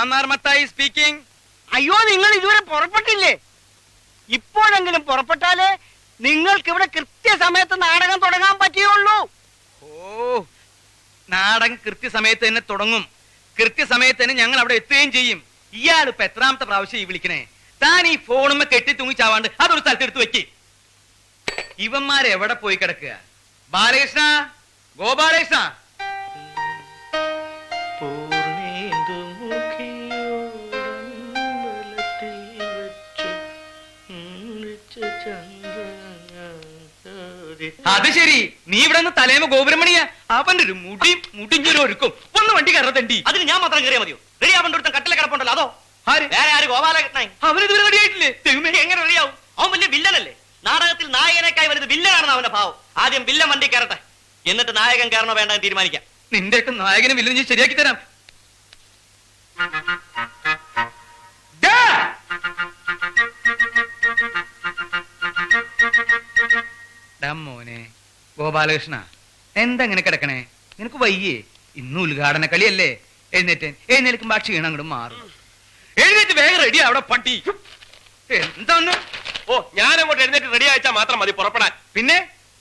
Mannar Mathai speaking. അയ്യോ, നിങ്ങൾ ഇതുവരെ പുറപ്പെട്ടില്ലേ? ഇപ്പോഴെങ്കിലും പുറപ്പെട്ടാലേ നിങ്ങൾക്ക് ഇവിടെ കൃത്യസമയത്ത് നാടകം തുടങ്ങാൻ പറ്റുകയുള്ളൂ. ഓ, നാടകം കൃത്യസമയത്ത് തന്നെ തുടങ്ങും. കൃത്യസമയത്ത് തന്നെ ഞങ്ങൾ അവിടെ എത്തുകയും ചെയ്യും. ഇയാൾ ഇപ്പൊ എത്രാമത്തെ പ്രാവശ്യം ഈ വിളിക്കണേ? താൻ ഈ ഫോണുമ്മ കെട്ടി തൂങ്ങിച്ചാവാണ്ട് അതൊരു സ്ഥലത്ത് എടുത്ത് വെക്ക്. ഇവന്മാരെവിടെ പോയി കിടക്കുക? ബാലകൃഷ്ണ, ഗോപാലകൃഷ്ണ. അത് ശരി, നീ ഇവിടെ നിന്ന് തലേമ ഗോപുരമണിയാ. അവന്റെ ഒരു മുടിഞ്ഞൊരു ഒരുക്കും. ഒന്ന് വണ്ടി കയറത്തണ്ടി. അതിന് ഞാൻ മാത്രം കയറിയാ മതിയോ? റെഡി ആവേണ്ട ഒരുത്തൻ കട്ടിലെ കിടപ്പുണ്ടല്ലോ, അതോ? വേറെ ആര്? ഗോപാലകൃഷ്ണൻ. അവനിതുവരെ റെഡിയായിട്ടില്ലേ? എങ്ങനെ റെഡിയാവും? അവൻ വലിയ വില്ലനല്ലേ? നാടകത്തിൽ നായകനേക്കായി വരുന്നത് വില്ലനാണെന്ന് അവന്റെ ഭാവം. ആദ്യം വില്ലൻ വണ്ടി കയറട്ടെ, എന്നിട്ട് നായകൻ കയറണോ വേണ്ടെന്ന് തീരുമാനിക്കാം. നിന്റെയൊക്കെ നായകനെ വില്ലൻ ഞാൻ ശരിയാക്കി തരാം. മോനെ ഗോപാലകൃഷ്ണ, എന്താ ഇങ്ങനെ കിടക്കണേ? നിനക്ക് വയ്യേ? ഇന്ന് ഉദ്ഘാടന കളിയല്ലേ? എഴുന്നേൽക്കുമ്പോ ക്ഷീണം അങ്ങോട്ട് മാറും. എഴുന്നേറ്റ് വേഗം റെഡി അവിടെ പട്ടി. എന്താന്ന്? ഓ, ഞാൻ അങ്ങോട്ട് എഴുന്നേറ്റ് റെഡി അയച്ചാൽ മാത്രം മതി പുറപ്പെടാൻ. പിന്നെ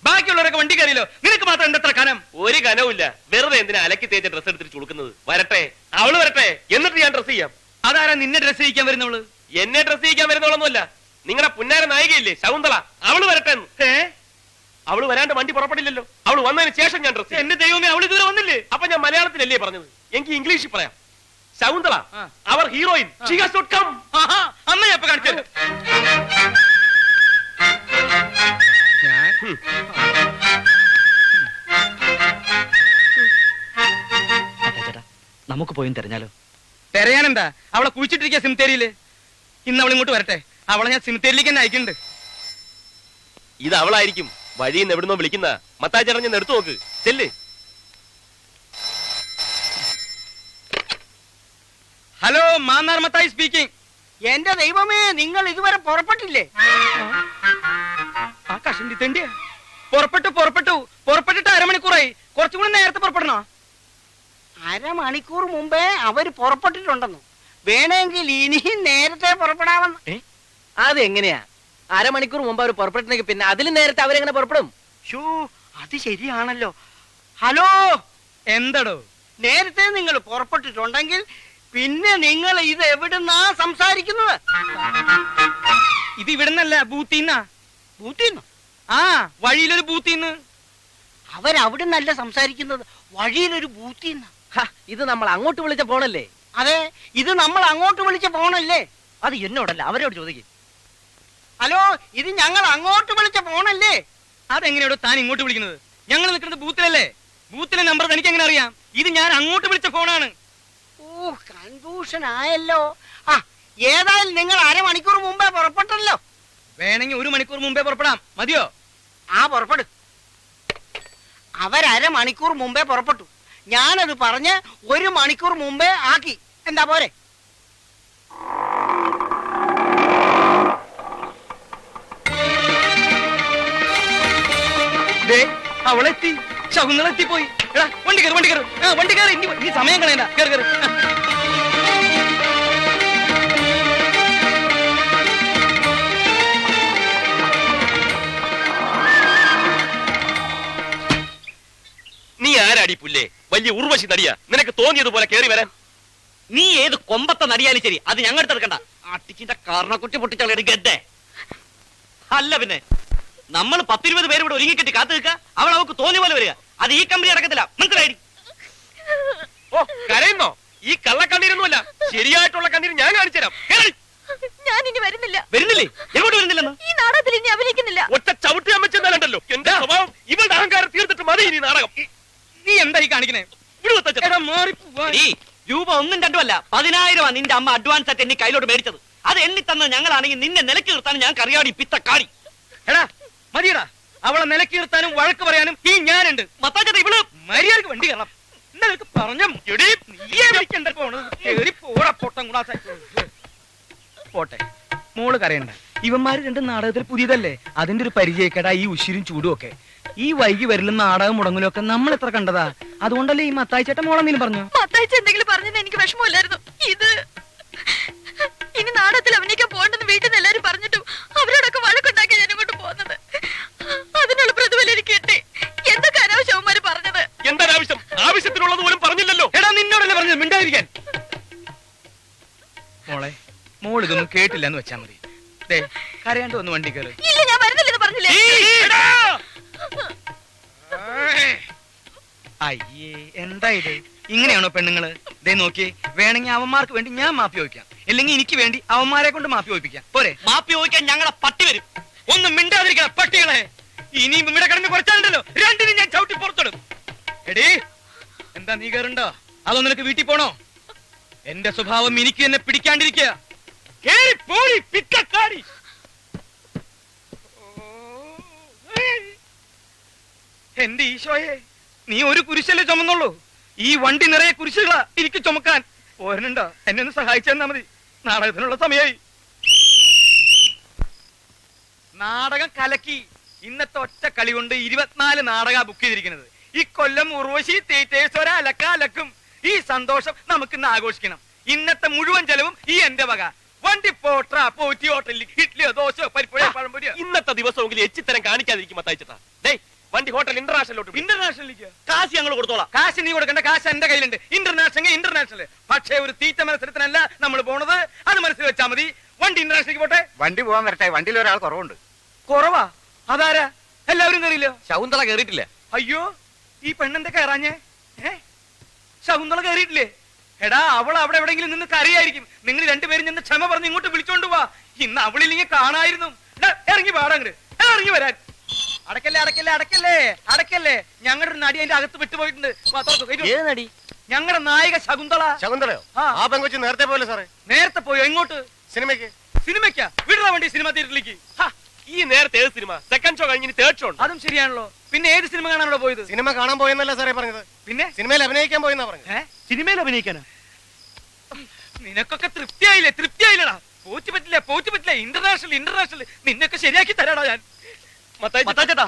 ബാക്കിയുള്ളവരൊക്കെ വണ്ടി കയറിയല്ലോ, നിനക്ക് മാത്രം എന്തത്ര കനം? ഒരു കനവുമില്ല. വെറുതെ എന്തിനാ അലക്കി തേച്ച ഡ്രസ് എടുത്തിട്ട് ചുടുക്കുന്നത്? വരട്ടെ, അവള് വരട്ടെ, എന്നിട്ട് ഞാൻ ഡ്രസ് ചെയ്യാം. അതാരാ നിന്നെ ഡ്രസ് ചെയ്യിക്കാൻ വരുന്നവള്? എന്നെ ഡ്രസ് ചെയ്യിക്കാൻ വരുന്നവളൊന്നുമല്ല, നിങ്ങളുടെ പുന്നാര നായികയില്ലേ ശകുന്തള, അവള് വരട്ടെ. അവള് വരാണ്ട് വണ്ടി പുറപ്പെടില്ലല്ലോ. അവള് വന്നതിന് ശേഷം ഞാൻ ഡ്രസ്. എന്റെ ദൈവമേ, അവള് ഇതുവരെ വന്നില്ലേ? അപ്പൊ ഞാൻ മലയാളത്തിലല്ലേ പറഞ്ഞത്, എനിക്ക് ഇംഗ്ലീഷിൽ പറയാം. ശകുന്തള, അവർ heroine, she has not come. അമ്മ ഞാൻ ഇപ്പൊ കാണിച്ചു. നമുക്ക് പോയി തെരഞ്ഞാലോ? തെരയാനെന്താ? അവളെ കുഴിച്ചിട്ടിരിക്കുക സിമിത്തേരിയില്. ഇന്ന് അവൾ ഇങ്ങോട്ട് വരട്ടെ, അവളെ ഞാൻ സിമിത്തേരിയിലേക്ക് തന്നെ അയക്കുന്നുണ്ട്. ഇത് അവളായിരിക്കും. വഴിയിൽ നിന്ന് എവിടുന്നോ വിളിക്കുന്ന. മത്തായി ചേട്ടൻ ഞാൻ എടുത്തു നോക്ക്, ചെല്ല്. Hello, Mannar Mathai speaking. എന്റെ ദൈവമേ, നിങ്ങൾ ഇതുവരെ പുറപ്പെട്ടില്ലേ? ആ കഷണ്ടി തെണ്ടിയാ. പുറപ്പെട്ടിട്ട് അരമണിക്കൂറായി. കുറച്ചും കൂടി നേരത്തെ പുറപ്പെടണോ? അരമണിക്കൂർ മുമ്പേ അവര് പുറപ്പെട്ടിട്ടുണ്ടെന്നു. വേണമെങ്കിൽ ഇനിയും നേരത്തെ പുറപ്പെടാമെന്ന്. അതെങ്ങനെയാ? അരമണിക്കൂർ മുമ്പ് അവർ പുറപ്പെട്ടിട്ടുണ്ടെങ്കിൽ പിന്നെ അതിലും നേരത്തെ അവരെങ്ങനെ പുറപ്പെടും? ഷോ, അത് ശരിയാണല്ലോ. ഹലോ, എന്തടോ? നേരത്തെ നിങ്ങൾ പുറപ്പെട്ടിട്ടുണ്ടെങ്കിൽ പിന്നെ നിങ്ങൾ ഇത് എവിടുന്നാ സംസാരിക്കുന്നത്? ഇത് ഇവിടുന്നല്ല, ബൂത്തിന്നാ. ബൂത്തിന്നോ? ആ, വഴിയിലൊരു ബൂത്തിന്ന്. അവരവിടുന്നല്ല സംസാരിക്കുന്നത്, വഴിയിലൊരു ബൂത്തിന്ന്. ഇത് നമ്മൾ അങ്ങോട്ട് വിളിച്ച ഫോണല്ലേ? അതെ, ഇത് നമ്മൾ അങ്ങോട്ട് വിളിച്ച ഫോണല്ലേ? അത് എന്നോടല്ല, അവരോട് ചോദിക്കും. ഹലോ, ഇത് ഞങ്ങൾ അങ്ങോട്ട് വിളിച്ച ഫോണല്ലേ? അതെങ്ങനെയാണോ താൻ ഇങ്ങോട്ട് വിളിക്കുന്നത്? ഞങ്ങൾ നിൽക്കുന്നത് ബൂത്തിലല്ലേ? ബൂത്തിലെ നമ്പർ തനിക്ക് എങ്ങനെ അറിയാം? ഇത് ഞാൻ അങ്ങോട്ട് വിളിച്ച ഫോണാണ്. ഓ, കൺഫ്യൂഷൻ ആയല്ലോ. ആ, ഏതായാലും നിങ്ങൾ അരമണിക്കൂർ മുമ്പേ പുറപ്പെട്ടല്ലോ. വേണമെങ്കിൽ 1 മണിക്കൂർ മുമ്പേ പുറപ്പെടാം. മതിയോ? ആ, പുറപ്പെടും. അവരമണിക്കൂർ മുമ്പേ പുറപ്പെട്ടു. ഞാനത് പറഞ്ഞ് 1 മണിക്കൂർ മുമ്പേ ആക്കി. എന്താ പോരെ? അവളെത്തി, ശകുന്തളെത്തിപ്പോയി. എടാ, വണ്ടി കയറി. നീ സമയം കളയണ്ട, കയറി. നീ ആരാടി പുല്ലേ? വലിയ ഉർവശി നടിയാ. നിനക്ക് തോന്നിയതുപോലെ കയറി വരാൻ. നീ ഏത് കൊമ്പത്തെ നടിയാലും ശരി, അത് ഞങ്ങൾ എടുക്കണ്ട. അട്ടിച്ചിന്റെ കാരണക്കുറ്റി പൊട്ടിച്ചളയുടെ ഗദ്ദേ. അല്ല പിന്നെ നമ്മൾ 10-20 പേര് ഇവിടെ ഒരുങ്ങിക്കെട്ടി കാത്തു നിൽക്കുക. അവൾ അവൾക്ക് തോന്നിയ പോലെ വരിക. അത് ഈ കമ്പനി അടക്കത്തില്ല, മനസ്സിലായി? ഓ, കരയുന്നോ? ഈ കള്ളക്കണ്ണീരൊന്നുമല്ല, ശരിയായിട്ടുള്ള കണ്ണീര് ഞാൻ കാണിച്ചു തരാം. ഞാൻ ഇനി വരുന്നില്ല. വരുന്നില്ലേ? എങ്ങോട്ട് വരുന്നില്ലെന്ന്? ഈ നാടകത്തിൽ ഇനി അഭിനയിക്കുന്നില്ല. ഒറ്റ ചവിട്ടി അമ്മച്ചെന്നാലുണ്ടല്ലോ. എന്റെ സ്വഭാവം ഇവളുടെ അഹങ്കാരം തീർത്തിട്ട് മതി ഇനി നാടകം. നീ എന്തായി കാണിക്കണേ? രൂപ 1ഉം 2ഉം അല്ല, 10,000 നിന്റെ അമ്മ അഡ്വാൻസ് ആയിട്ട് എന്നെ കയ്യിലോട്ട് മേടിച്ചത്. അത് എണ്ണി തന്നത് ഞങ്ങളാണെങ്കിൽ നിന്നെ നിലക്ക് നിർത്താൻ ഞാൻ കറിയാടി പിത്തക്കാടി. എടാ മതിയടാ, അവളെ നിലക്ക് നിർത്താനും വഴക്ക് പറയാനും ഈ ഞാനുണ്ട്. മത്താച്ചേട്ടാ, ഇവള് മര്യാദക്ക് വണ്ടി കയറണം. നിനക്ക് പറഞ്ഞ പോട്ടെ, മോള് കരയണ്ട. ഇവന്മാര് 2 നാടകത്തിൽ പുതിയതല്ലേ, അതിന്റെ ഒരു പരിചയക്കേടാ ഈ ഉശിരും ചൂടും ഒക്കെ. ഈ വൈകി വരലും നാടകം മുടങ്ങലും ഒക്കെ നമ്മൾ എത്ര കണ്ടതാ. അതുകൊണ്ടല്ലേ ഈ മത്തായി ചേട്ടൻ മോളെന്തെങ്കിലും പറഞ്ഞു? മത്തായിച്ച് എന്തെങ്കിലും പറഞ്ഞത് എനിക്ക് വിഷമമില്ലായിരുന്നു. ഇത് ഇനി നാടകത്തിൽ അഭിനയിക്കാൻ പോകണ്ടെന്ന് വീട്ടിൽ നിന്ന് എല്ലാരും പറഞ്ഞിട്ടും അവരോടൊക്കെ വഴക്കുണ്ടാക്കി ഞാൻ ഇങ്ങോട്ട് പോകുന്നത്. അതിനുള്ള പ്രതിഫലം എനിക്ക് കിട്ടി. എന്തൊക്കെ അനാവശ്യവന്മാര് പറഞ്ഞത്. എന്താവശ്യം? ആവശ്യത്തിനുള്ളത് പോലും പറഞ്ഞില്ലല്ലോ. എടാ നിന്നോടല്ലേ പറഞ്ഞത് മിണ്ടായിരിക്കാൻ. മോളെ മോൾ ഇതൊന്നും കേട്ടില്ല എന്ന് വെച്ചാ മതി. ദേ കരയാണ്ട് വന്ന് വണ്ടി കയറി. ഇല്ല, ഞാൻ വരുന്നില്ലെന്ന് പറഞ്ഞില്ലേ. അയ്യേ എന്താ ഇത്? ഇങ്ങനെയാണോ പെണ്ണുങ്ങള്? ദേ നോക്കി, വേണമെങ്കിൽ അവന്മാർക്ക് വേണ്ടി ഞാൻ മാപ്പി ചോദിക്കാം, അല്ലെങ്കിൽ എനിക്ക് വേണ്ടി അവന്മാരെ കൊണ്ട് മാപ്പി ചോദിപ്പിക്കാം. പോരെ? മാപ്പി ചോദിക്കാൻ ഞങ്ങളെ പട്ടി വരും. ഒന്നും മിണ്ടാതിരിക്കണം പട്ടികളെ. ഇനിയും ഇവിടെ കിടന്ന് കുറച്ചാലുണ്ടല്ലോ രണ്ടിനും ഞാൻ ചവിട്ടി പുറത്തിടും. എടീ എന്താ നീ കയറുണ്ടോ? അതോ നിനക്ക് വീട്ടിൽ പോണോ? എന്റെ സ്വഭാവം എനിക്ക് തന്നെ പിടിക്കാണ്ടിരിക്കുക. കേറി പോടി പിറ്റക്കാടി. എന്റെ ഈശോയെ, നീ ഒരു കുരിശല്ലേ ചുമന്നുള്ളൂ? ഈ വണ്ടി നിറയെ കുരിശുകളാ എനിക്ക് ചുമക്കാൻ. പോരനുണ്ടോ? എന്നെ ഒന്ന് സഹായിച്ചെന്നാ മതി. നാടകത്തിനുള്ള സമയമായി. നാടകം കലക്കി. ഇന്നത്തെ ഒറ്റ കളി കൊണ്ട് 24 നാടക ബുക്ക് ചെയ്തിരിക്കുന്നത്. ഇക്കൊല്ലം ഉർവശി തിയേറ്റേഴ്സ് ഒരലക്കും. ഈ സന്തോഷം നമുക്ക് ഇന്ന് ആഘോഷിക്കണം. ഇന്നത്തെ മുഴുവൻ ചെലവും ഈ എന്റെ വക. വണ്ടി പോട്ട പോറ്റി ഹോട്ടലിൽ ഇഡ്ലിയോ ദോശയോ പരിപ്പുഴയോ പഴംപൊരിയോ. ഇന്നത്തെ ദിവസമെങ്കിലും എച്ചിത്തരം കാണിക്കാതിരിക്കും മത്തായിച്ചേട്ടാ. ഡേയ് വണ്ടി ഹോട്ടൽ ഇന്റർനാഷണലോട്ട്. ഇന്റർനാഷണലിലേക്ക് കാശ് ഞങ്ങൾ കൊടുത്തോളാം. കാശ് നീ കൊടുക്കേണ്ട, കാശ് എന്റെ കയ്യിലുണ്ട്. ഇന്റർനാഷണൽ. പക്ഷേ ഒരു തീറ്റ മത്സരത്തിനല്ല നമ്മൾ പോണത്. അത് മനസ്സിൽ വെച്ചാൽ മതി. വണ്ടി ഇന്റർനാഷണലിലേക്ക് പോട്ടെ. വണ്ടി പോകാൻ വരട്ടെ. വണ്ടിയിൽ ഒരാൾ കുറവുണ്ട്. കുറവാ? അതാരാ? എല്ലാവരും കയറിയില്ലോ? ശകുന്തള കേറിയിട്ടില്ല. അയ്യോ, ഈ പെണ്ണെന്താ കയറാഞ്ഞേ? ശകുന്തള കയറിയിട്ടില്ലേ? എടാ അവൾ അവിടെ എവിടെയെങ്കിലും നിന്ന് കരയായിരിക്കും. നിങ്ങൾ രണ്ടുപേരും നിന്ന് ക്ഷമ പറഞ്ഞ് ഇങ്ങോട്ട് വിളിച്ചോണ്ട് പോവാ. ഇന്ന് അവളില്ലെങ്കിൽ കാണായിരുന്നു. ഇറങ്ങി പാടങ്ങട്, ഇറങ്ങി വരാൻ. അടക്കല്ലേ. ഞങ്ങളുടെ ഒരു നടി അതിന്റെ അകത്ത് വിട്ടുപോയിട്ടുണ്ട്. നടി? ഞങ്ങളുടെ നായിക ശകുന്തള. ശകുന്തളയോ? ആ. ആ പെങ്കൊച്ച് നേരത്തെ പോലെ സാറേ. നേരത്തെ പോയോ? എങ്ങോട്ട്? സിനിമയ്ക്ക്. വിടറ വണ്ടി സിനിമ തിയേറ്ററിലേക്ക്. ഈ നേരത്തെ ഏത് സിനിമ? സെക്കൻഡ് ഷോ കഴിഞ്ഞ് തേർഡ് ഷോ ഉണ്ട്. അതും ശരിയാണല്ലോ. പിന്നെ ഏത് സിനിമ കാണാനോ പോയത്? സിനിമ കാണാൻ പോയെന്നല്ല സാറേ പറഞ്ഞത്. പിന്നെ സിനിമയിൽ അഭിനയിക്കാൻ പോയെന്നാ പറഞ്ഞത്. സിനിമയിൽ അഭിനയിക്കാനാ? നിനക്കൊക്കെ തൃപ്തിയായില്ലടാ. പോറ്റി പറ്റില്ല. ഇന്റർനാഷണൽ നിന്നൊക്കെ ശരിയാക്കി തരാടാ ഞാൻ. മത്തായിച്ചേട്ടാ,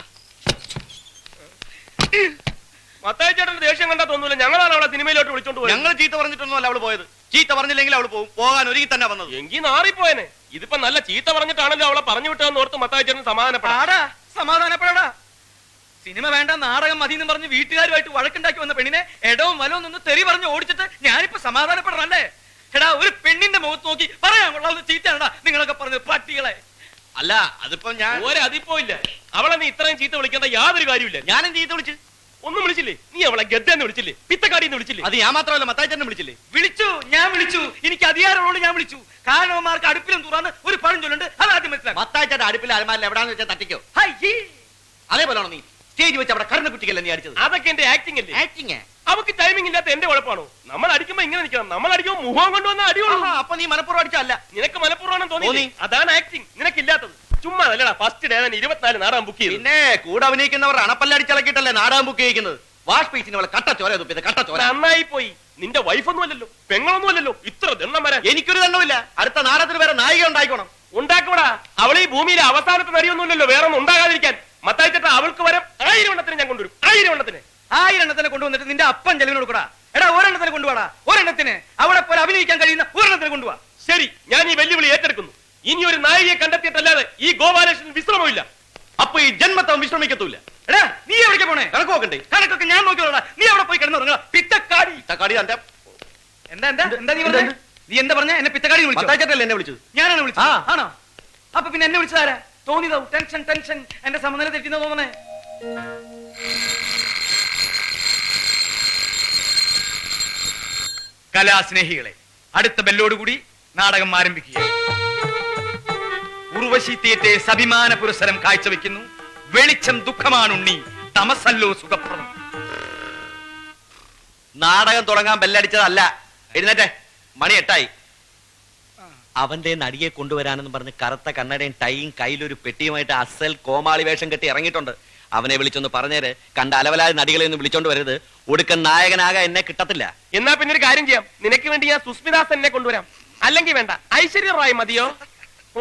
മത്തായിച്ചേട്ടന്റെ ദേഷ്യം കണ്ടാ തോന്നൂല. ഞങ്ങളാണ് അവളെ സിനിമയിലോട്ട് വിളിച്ചോണ്ട് പോയത്. ഞങ്ങൾ ചീത്ത പറഞ്ഞിട്ടൊന്നുമല്ല അവള് പോയത്. ചീത്ത പറഞ്ഞില്ലെങ്കിൽ അവള് പോകും. പോകാൻ ഒരുങ്ങി തന്നെ വന്നത്. എങ്കിൽ നാറിപ്പോയനെ. ഇതിപ്പോ നല്ല ചീത്ത പറഞ്ഞിട്ടാണല്ലോ അവളെ പറഞ്ഞു വിട്ടതെന്ന് ഓർത്ത് മത്തായിച്ചേട്ടൻ സമാധാനപ്പെടാടാ. സിനിമ വേണ്ട, നാടകം മതി എന്ന് പറഞ്ഞ് വീട്ടുകാരുമായിട്ട് വഴക്കുണ്ടാക്കി വന്ന പെണ്ണിനെ എടവും വലവും നിന്ന് തെറി പറഞ്ഞ് ഓടിച്ചിട്ട് ഞാനിപ്പോ സമാധാനപ്പെടണല്ലേ? എടാ, ഒരു പെണ്ണിന്റെ മുഖത്ത് നോക്കി പറയാൻ കൊള്ളാവുന്ന ചീത്തയാണടാ നിങ്ങളൊക്കെ പറഞ്ഞത് പട്ടികളെ. അല്ല, അതിപ്പോ ഞാൻ ഒരതിപ്പോ ഇല്ല. അവളെ നീ ഇത്രയും ചീത്ത വിളിക്കേണ്ട യാതൊരു കാര്യമില്ല. ഞാനും ചീത്ത വിളിച്ചു. ഒന്നും വിളിച്ചില്ലേ? നീ അവളെ ഗദ്ദെന്ന് വിളിച്ചില്ലേ? പിത്തക്കാടിന്ന് വിളിച്ചില്ലേ? അത് ഞാൻ മാത്രമല്ല, മത്തായിച്ചേട്ടനെ വിളിച്ചില്ലേ? ഞാൻ വിളിച്ചു. എനിക്ക് അധികാരമുള്ളൂ. ഞാൻ വിളിച്ചു. കാരണവന്മാർക്ക് അടുപ്പിലും തുറന്ന് ഒരു പഴഞ്ചൊല്ലുണ്ട്. അത് ആദ്യം മനസ്സിലാക്കി. മത്തായിച്ചേട്ടൻ അടുപ്പിൽ അലമാരിൽ എവിടാന്ന് വെച്ചാൽ തട്ടിക്കോ. അതേപോലെയാണോ നീ സ്റ്റേജ് വെച്ച് അവിടെ കരുണ കുട്ടിക്കല്ലേ നീ അടിച്ചത്? അതൊക്കെ എന്റെ ആക്ടിംഗ് അല്ലേ? ആക്ടിങ്. അവക്ക് ടൈമിംഗ് ഇല്ലാത്ത എന്റെ കുഴപ്പമാണോ? നമ്മൾ അടിക്കുമ്പോ ഇങ്ങനെ നിൽക്കണം. നമ്മൾ അടിക്കുമ്പോ മുഖം കൊണ്ടുവന്ന അടിയുള്ളൂ. അപ്പൊ നീ മനപ്പൂർവ്വം അടിച്ചല്ല. നിനക്ക് മനഃപൂർവ്വം തോന്നി. അതാണ് ആക്ടിംഗ്. നിനക്കില്ലാത്തത്. ചുമ്മാ അല്ലടാ. ഫസ്റ്റ് ഡേ 24 നാടകം ബുക്ക് ചെയ്തു. പിന്നെ കൂടെ അഭിനയിക്കുന്നവർ അണപ്പല്ലടിച്ചളക്കിട്ടല്ലേ നാടകം ബുക്ക് ചെയ്യുന്നത്. വാഷ് പീസിന് അവളെ കട്ടച്ചോര തുപ്പിയത്. കട്ടച്ചോര നന്നായി പോയി. നിന്റെ വൈഫൊന്നും അല്ലല്ലോ, പെങ്ങളൊന്നും അല്ലല്ലോ. ഇത്ര ദണ്ണം വരാൻ എനിക്കൊരു ദണ്ണമില്ല. അടുത്ത നാടകത്തിന് വേറെ നായിക ഉണ്ടായിക്കോണം. ഉണ്ടാക്കൂടാ. അവൾ ഈ ഭൂമിയിലെ അവസാനത്തെ നടിയൊന്നുമില്ലല്ലോ. വേറെ ഒന്നും ഉണ്ടാകാതിരിക്കാൻ. മത്തായിച്ചേട്ടാ, അവൾക്ക് വരെ 1000 എണ്ണത്തിന് ഞാൻ കൊണ്ടുവരും. 1000 എണ്ണത്തിന്. 1000 എണ്ണത്തിനെ കൊണ്ടുവന്നിട്ട് നിന്റെ അപ്പൻ ചെലവിന് കൊടുക്കടാ. എടാ, ഒരെണ്ണത്തിന് കൊണ്ടുപോടാ. ഒരെണ്ണത്തിന് അവിടെ പോലെ അഭിനയിക്കാൻ കഴിയുന്ന ഒരെണ്ണത്തിന് കൊണ്ടുപോവാ. ശരി, ഞാൻ ഈ വെല്ലുവിളി ഏറ്റെടുക്കുന്നു. ഇനി ഒരു നായികയെ കണ്ടെത്തിയിട്ടല്ലാതെ ഈ ഗോപാലകൃഷ്ണൻ വിശ്രമമില്ല. അപ്പൊ ഈ ജന്മത്തവൻ വിശ്രമിക്കത്തൂല്ല. എടാ, നീ എവിടേക്ക് പോണേ? കണക്ക് നോക്കണ്ടേ? കണക്കൊക്കെ ഞാൻ നോക്കിയോടാ. നീ അവിടെ പോയി കിടന്നുറങ്ങാ. പിത്തക്കാടി. തക്കാടി തന്റെ എന്താ നീ പറഞ്ഞേ? നീ എന്താ പറഞ്ഞ? എന്നെ പിത്തക്കാടി വിളിച്ചു? മത്തായിച്ചേട്ടല്ലേ എന്നെ വിളിച്ചത്? ഞാനാണ് വിളിച്ചത്. ആണോ? അപ്പൊ പിന്നെ എന്നെ വിളിച്ചതാരാ? തോന്നിയതോ? ടെൻഷൻ എന്റെ സമനില തെറ്റിന്ന് തോന്നണേ. കലാസ്നേഹികളെ, അടുത്ത ബെല്ലോടുകൂടി നാടകം ആരംഭിക്കുക. ഉർവശി തിയേറ്റേഴ്സ് അഭിമാന പുരസ്സരം കാഴ്ചവെക്കുന്നു. വെളിച്ചം ദുഃഖമാണുണ്ണി, തമസല്ലോ സുഖപ്രദം. നാടകം തുടങ്ങാൻ ബെല്ലടിച്ചതല്ല. എഴുന്നേറ്റെ, മണി 8 അവന്റെ നടിയെ കൊണ്ടുവരാനെന്ന് പറഞ്ഞ് കറുത്ത കണ്ണടയും ടൈയും കയ്യിലൊരു പെട്ടിയുമായിട്ട് അസൽ കോമാളി വേഷം കെട്ടി ഇറങ്ങിയിട്ടുണ്ട്. അവനെ വിളിച്ചൊന്ന് പറഞ്ഞേര്. കണ്ട അലവലായ നടികളെ ഒന്നും വിളിച്ചോണ്ട് വരരുത്. ഒടുക്കൻ നായകനാകാൻ എന്നെ കിട്ടത്തില്ല. എന്നാ പിന്നെ ഒരു കാര്യം ചെയ്യാം. നിനക്ക് വേണ്ടി ഞാൻ സുസ്മിതാ സെന്നെ കൊണ്ടുവരാം. അല്ലെങ്കിൽ വേണ്ട, ഐശ്വര്യ റായ് മതിയോ?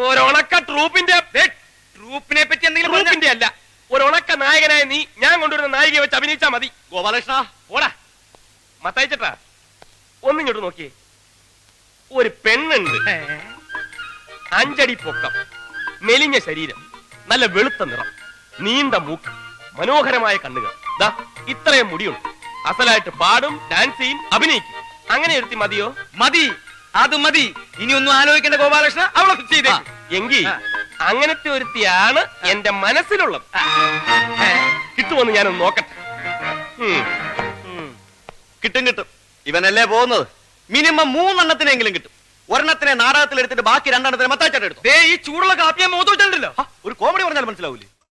ഒരണക്ക ട്രൂപ്പിനെ പറ്റി എന്തെങ്കിലും അല്ല. ഒരണക്ക നായകനായ നീ ഞാൻ കൊണ്ടുവരുന്ന നായികയെ വെച്ച് അഭിനയിച്ചാ മതി. ഗോപാലകൃഷ്ണ ഓടാ മത്തായിച്ചേട്ടാ, ഒന്നിങ്ങോട്ട് നോക്കിയേ. ഒരു പെണ്ണുണ്ട്, 5 അടി പൊക്കം, മെലിഞ്ഞ ശരീരം, നല്ല വെളുത്ത നിറം, നീണ്ട മൂക്ക്, മനോഹരമായ കണ്ണുകൾ, ദാ ഇത്രയും മുടിയുണ്ട്. അസലായിട്ട് പാടും, ഡാൻസ് ചെയ്യും, അഭിനയിക്കും. അങ്ങനെ എടുത്തി മതിയോ? മതി, അത് മതി. ഇനി ഒന്നും ആലോചിക്കേണ്ട ഗോപാലകൃഷ്ണ, അവളെ ഫിക്സ് ചെയ്തേ. എങ്കിൽ അങ്ങനത്തെ ഒരുത്തിയാണ് എന്റെ മനസ്സിലുള്ളത്. കിട്ടുമെന്ന് ഞാനൊന്ന് നോക്കട്ടെ. കിട്ടും കിട്ടും. ഇവനല്ലേ പോകുന്നത്. മിനിമം 3 എണ്ണത്തിനെങ്കിലും കിട്ടും. ഒരെണ്ണത്തിനെ നാടകത്തിൽ എടുത്തിട്ട് ബാക്കി 2 എണ്ണത്തിനെ മത്താച്ചേട്ടൻ എടുത്തു. ഈ ചൂടുള്ള കാപ്പിയെ മോത്ത് വെച്ചിട്ടുണ്ടല്ലോ. ഒരു കോമഡി പറഞ്ഞാൽ മനസ്സിലാവൂലേ?